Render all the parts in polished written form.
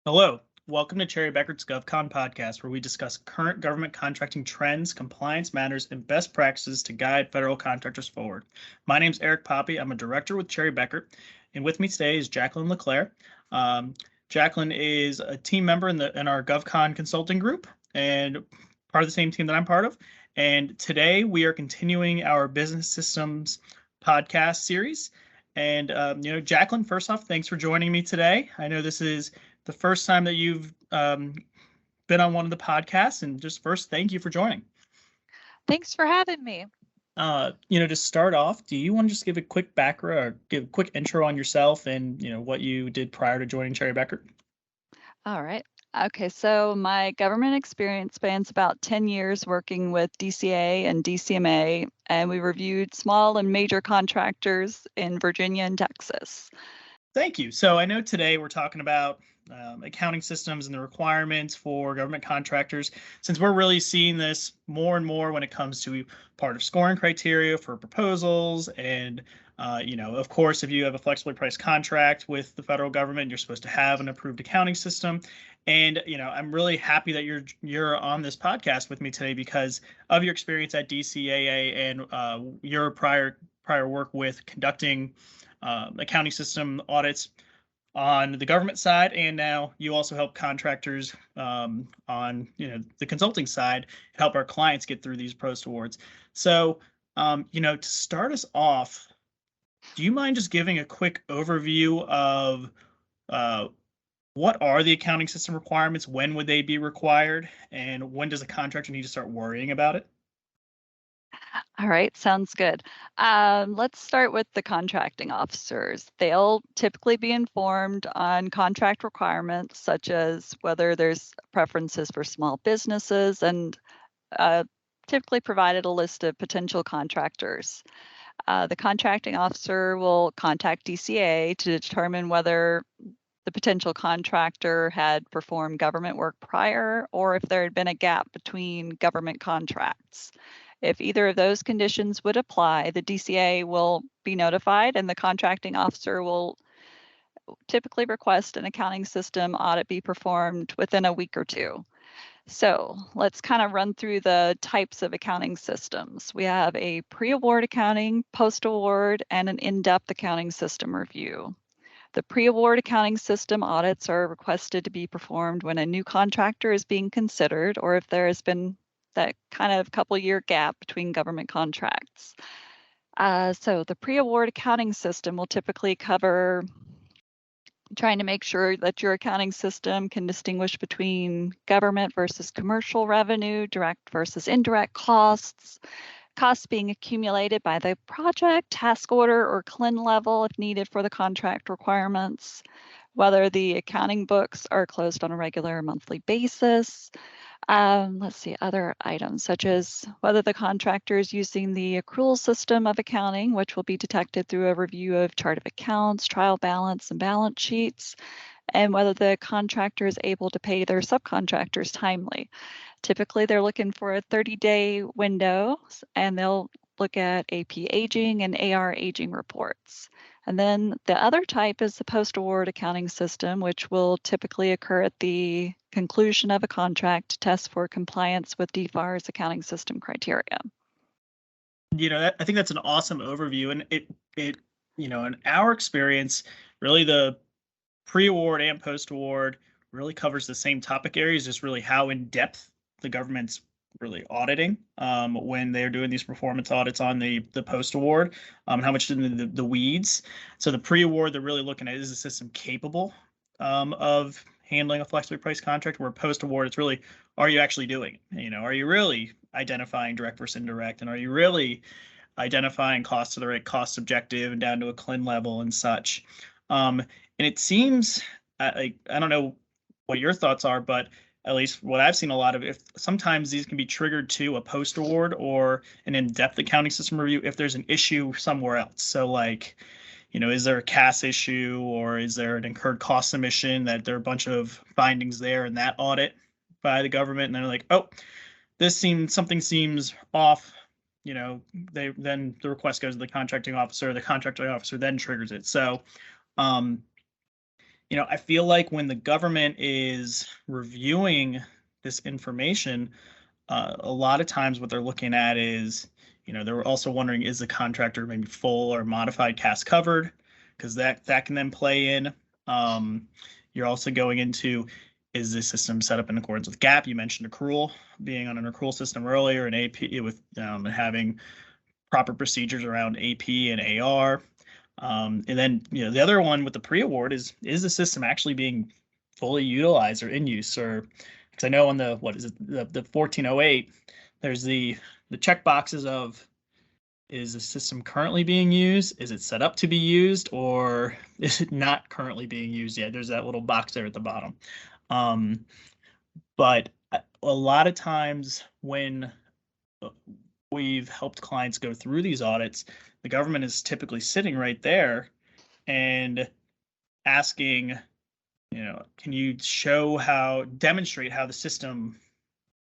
Hello, welcome to Cherry Beckert's GovCon podcast, where we discuss current government contracting trends, compliance matters, and best practices to guide federal contractors forward. My name is Eric Poppe. I'm a director with Cherry Beckert, and with me today is Jacquelin LaClair. Jacquelin is a team member in our GovCon consulting group and part of the same team that I'm part of. And today we are continuing our business systems podcast series. And Jacquelin, first off, thanks for joining me today. I know this is the first time that you've been on one of the podcasts, and just first, thank you for joining. Thanks for having me. To start off, do you want to just give a quick background or give a quick intro on yourself and, what you did prior to joining Cherry Beckert? All right. Okay, so my government experience spans about 10 years working with DCAA and DCMA, and we reviewed small and major contractors in Virginia and Texas. Thank you. So I know today we're talking about accounting systems and the requirements for government contractors, since we're really seeing this more and more when it comes to part of scoring criteria for proposals. And, of course, if you have a flexibly priced contract with the federal government, you're supposed to have an approved accounting system. And, I'm really happy that you're on this podcast with me today because of your experience at DCAA and your prior work with conducting accounting system audits on the government side, and now you also help contractors on the consulting side, help our clients get through these post awards. So to start us off, do you mind just giving a quick overview of what are the accounting system requirements, when would they be required, and when does a contractor need to start worrying about it? All right, sounds good. Let's start with the contracting officers. They'll typically be informed on contract requirements, such as whether there's preferences for small businesses, and typically provided a list of potential contractors. The contracting officer will contact DCAA to determine whether the potential contractor had performed government work prior or if there had been a gap between government contracts. If either of those conditions would apply, the DCAA will be notified and the contracting officer will typically request an accounting system audit be performed within a week or two. So let's kind of run through the types of accounting systems. We have a pre-award accounting, post-award, and an in-depth accounting system review. The pre-award accounting system audits are requested to be performed when a new contractor is being considered or if there has been that kind of couple-year gap between government contracts. So the pre-award accounting system will typically cover trying to make sure that your accounting system can distinguish between government versus commercial revenue, direct versus indirect costs being accumulated by the project, task order, or CLIN level if needed for the contract requirements, whether the accounting books are closed on a regular or monthly basis. Let's see, other items such as whether the contractor is using the accrual system of accounting, which will be detected through a review of chart of accounts, trial balance, and balance sheets, and whether the contractor is able to pay their subcontractors timely. Typically, they're looking for a 30-day window, and they'll look at AP aging and AR aging reports. And then the other type is the post-award accounting system, which will typically occur at the conclusion of a contract to test for compliance with DFAR's accounting system criteria. I think that's an awesome overview, and it in our experience, really the pre-award and post-award really covers the same topic areas, just really how in depth the government's really auditing when they're doing these performance audits on the post-award, how much in the weeds. So the pre-award, they're really looking at, is the system capable of handling a flexibly priced contract, where post-award, it's really, are you actually doing it? Are you really identifying direct versus indirect, and are you really identifying costs to the right cost objective and down to a CLIN level and such. And it seems, I don't know what your thoughts are, but at least what I've seen a lot of, if sometimes these can be triggered to a post-award or an in-depth accounting system review if there's an issue somewhere else. So like, is there a CAS issue, or is there an incurred cost submission that there are a bunch of findings there in that audit by the government, and they're like, oh, something seems off. Then the request goes to the contracting officer. The contracting officer then triggers it. So, I feel like when the government is reviewing this information, a lot of times what they're looking at is, they're also wondering, is the contractor maybe full or modified cast covered? Because that can then play in. You're also going into, is the system set up in accordance with GAAP? You mentioned accrual, being on an accrual system earlier, and AP with having proper procedures around AP and AR. And then, the other one with the pre-award is the system actually being fully utilized or in use? Or because I know on the, what is it, the 1408, there's the check boxes of, is the system currently being used? Is it set up to be used, or is it not currently being used yet? There's that little box there at the bottom. But a lot of times when we've helped clients go through these audits, the government is typically sitting right there and asking, can you demonstrate how the system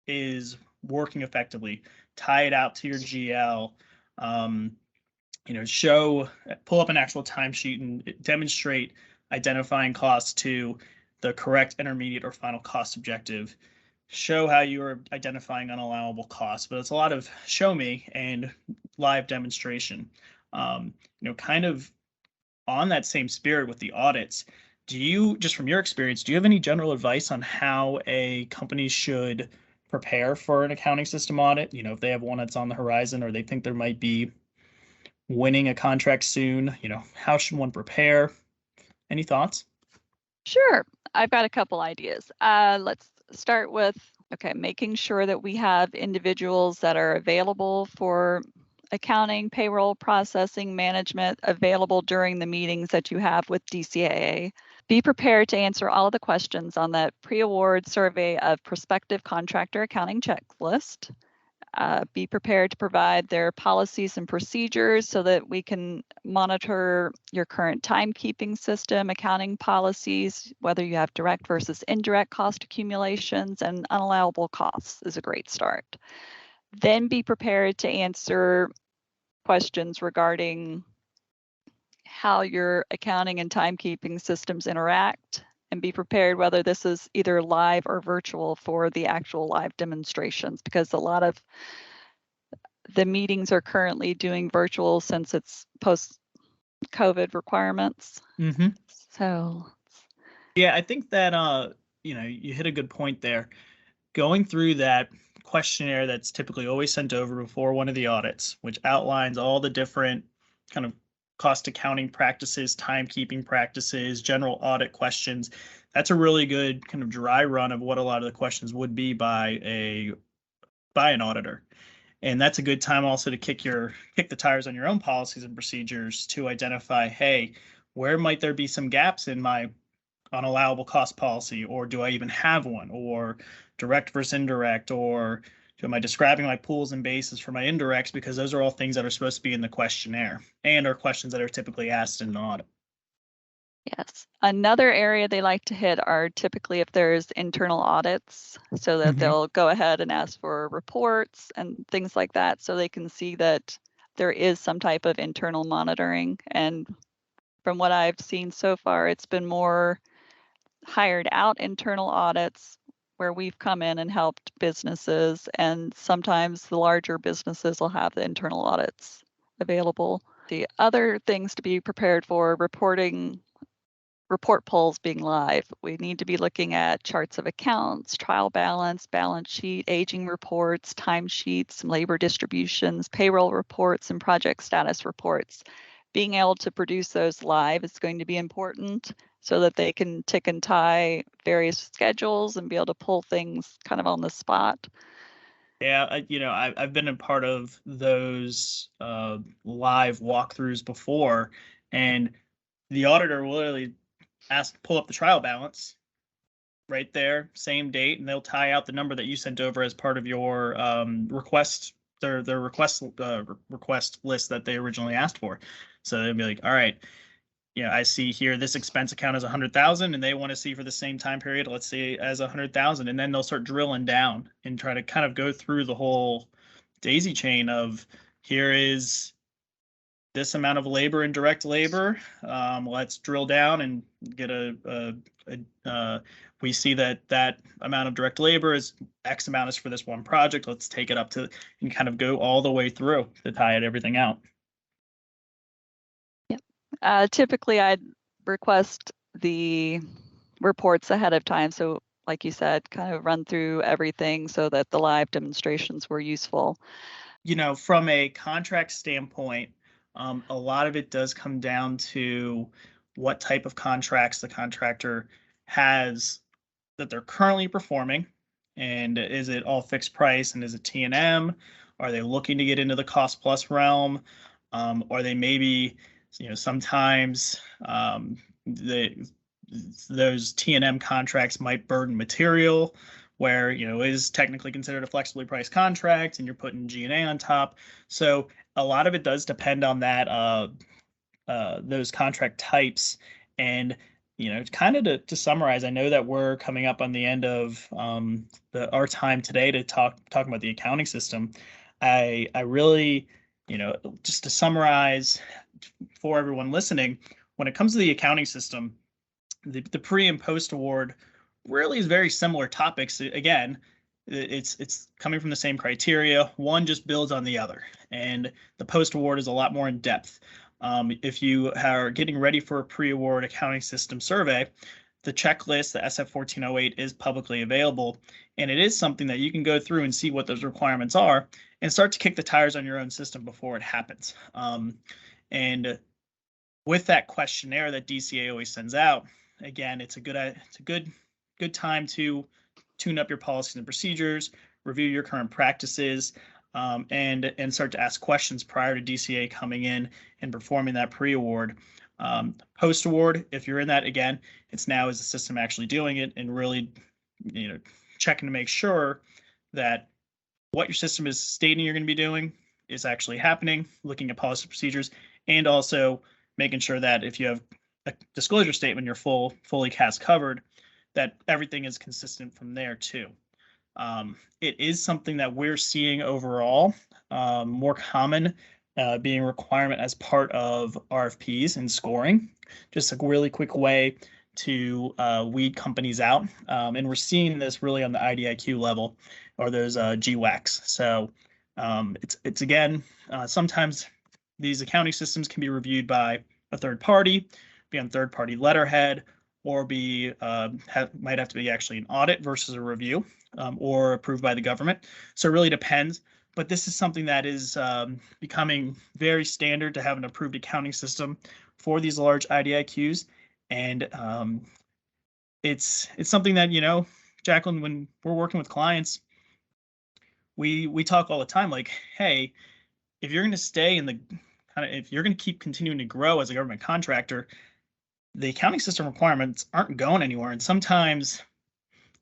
is working effectively, tie it out to your GL, pull up an actual timesheet and demonstrate identifying costs to the correct intermediate or final cost objective, show how you are identifying unallowable costs. But it's a lot of show me and live demonstration. Kind of on that same spirit with the audits, just from your experience, do you have any general advice on how a company should prepare for an accounting system audit? If they have one that's on the horizon, or they think there might be winning a contract soon, how should one prepare? Any thoughts? Sure. I've got a couple ideas. Let's start with, making sure that we have individuals that are available for accounting, payroll, processing, management available during the meetings that you have with DCAA. Be prepared to answer all of the questions on that pre-award survey of prospective contractor accounting checklist. Be prepared to provide their policies and procedures so that we can monitor your current timekeeping system, accounting policies, whether you have direct versus indirect cost accumulations, and unallowable costs is a great start. Then be prepared to answer questions regarding how your accounting and timekeeping systems interact, and be prepared whether this is either live or virtual for the actual live demonstrations, because a lot of the meetings are currently doing virtual since it's post-COVID requirements. Mm-hmm. So yeah, I think that you hit a good point there. Going through that questionnaire that's typically always sent over before one of the audits, which outlines all the different kind of cost accounting practices, timekeeping practices, general audit questions. That's a really good kind of dry run of what a lot of the questions would be by an auditor. And that's a good time also to kick the tires on your own policies and procedures to identify, hey, where might there be some gaps in my unallowable cost policy, or do I even have one, or direct versus indirect, or am I describing my pools and bases for my indirects? Because those are all things that are supposed to be in the questionnaire and are questions that are typically asked in an audit. yes, another area they like to hit are typically if there's internal audits, so that they'll go ahead and ask for reports and things like that, so they can see that there is some type of internal monitoring. And from what I've seen so far, it's been more hired out internal audits where we've come in and helped businesses, and sometimes the larger businesses will have the internal audits available. The other things to be prepared for: report polls being live. We need to be looking at charts of accounts, trial balance, balance sheet, aging reports, timesheets, labor distributions, payroll reports, and project status reports. Being able to produce those live is going to be important so that they can tick and tie various schedules and be able to pull things kind of on the spot. Yeah, I've been a part of those live walkthroughs before, and the auditor will literally pull up the trial balance right there, same date, and they'll tie out the number that you sent over as part of your request, their request list that they originally asked for. So they'll be like, all right, I see here this expense account is 100,000, and they want to see for the same time period, let's say, as 100,000, and then they'll start drilling down and try to kind of go through the whole daisy chain of, here is this amount of labor and direct labor. Let's drill down and get we see that amount of direct labor is X amount is for this one project. Let's take it up to and kind of go all the way through to tie everything out. Yep. Typically, I'd request the reports ahead of time. So like you said, kind of run through everything so that the live demonstrations were useful. From a contract standpoint, a lot of it does come down to what type of contracts the contractor has that they're currently performing. And is it all fixed price, and is it T&M? Are they looking to get into the cost plus realm? Or they maybe, sometimes those T&M contracts might burden material where, is technically considered a flexibly priced contract and you're putting G&A on top. So a lot of it does depend on that, those contract types. And, kind of to summarize, I know that we're coming up on the end of our time today to talk about the accounting system. I really, just to summarize for everyone listening, when it comes to the accounting system, the pre and post award really is very similar topics. Again, it's coming from the same criteria. One just builds on the other, and the post award is a lot more in depth. If you are getting ready for a pre-award accounting system survey, the checklist, the SF-1408, is publicly available, and it is something that you can go through and see what those requirements are and start to kick the tires on your own system before it happens. And with that questionnaire that DCAA always sends out, again, it's a good time to tune up your policies and procedures, review your current practices, and start to ask questions prior to DCAA coming in and performing that pre-award. Post-award, if you're in that, again, it's now is the system actually doing it, and really, checking to make sure that what your system is stating you're going to be doing is actually happening, looking at policy procedures, and also making sure that if you have a disclosure statement, you're fully CAS covered, that everything is consistent from there too. It is something that we're seeing overall more common being a requirement as part of RFPs and scoring. Just a really quick way to weed companies out. And we're seeing this really on the IDIQ level or those GWACs. So it's again, sometimes these accounting systems can be reviewed by a third party, be on third party letterhead, or might have to be actually an audit versus a review, or approved by the government. So it really depends. But this is something that is becoming very standard to have an approved accounting system for these large IDIQs. And it's something that, Jacquelin, when we're working with clients, we talk all the time, like, hey, if you're going to stay in the if you're going to keep continuing to grow as a government contractor, the accounting system requirements aren't going anywhere. And sometimes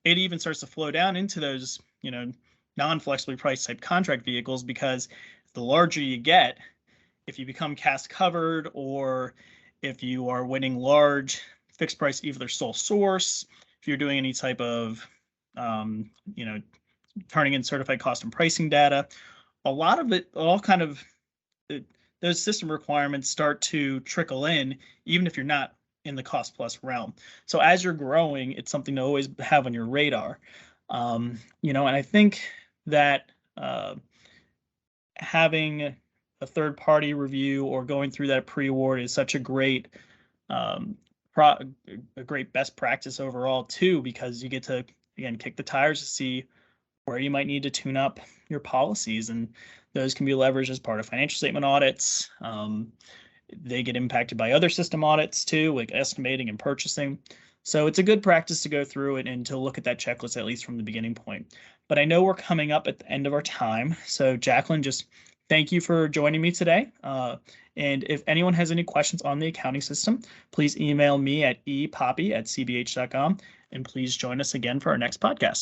it even starts to flow down into those, non-flexibly priced type contract vehicles, because the larger you get, if you become CAS covered, or if you are winning large fixed price, either sole source, if you're doing any type of, turning in certified cost and pricing data, a lot of it, those system requirements start to trickle in, even if you're not in the cost plus realm. So as you're growing, it's something to always have on your radar. And I think that having a third party review or going through that pre-award is such a great best practice overall too, because you get to, again, kick the tires to see where you might need to tune up your policies, and those can be leveraged as part of financial statement audits. They get impacted by other system audits too, like estimating and purchasing. So it's a good practice to go through it and to look at that checklist, at least from the beginning point. But I know we're coming up at the end of our time. So Jacquelin, just thank you for joining me today. And if anyone has any questions on the accounting system, please email me at epoppe@cbh.com. And please join us again for our next podcast.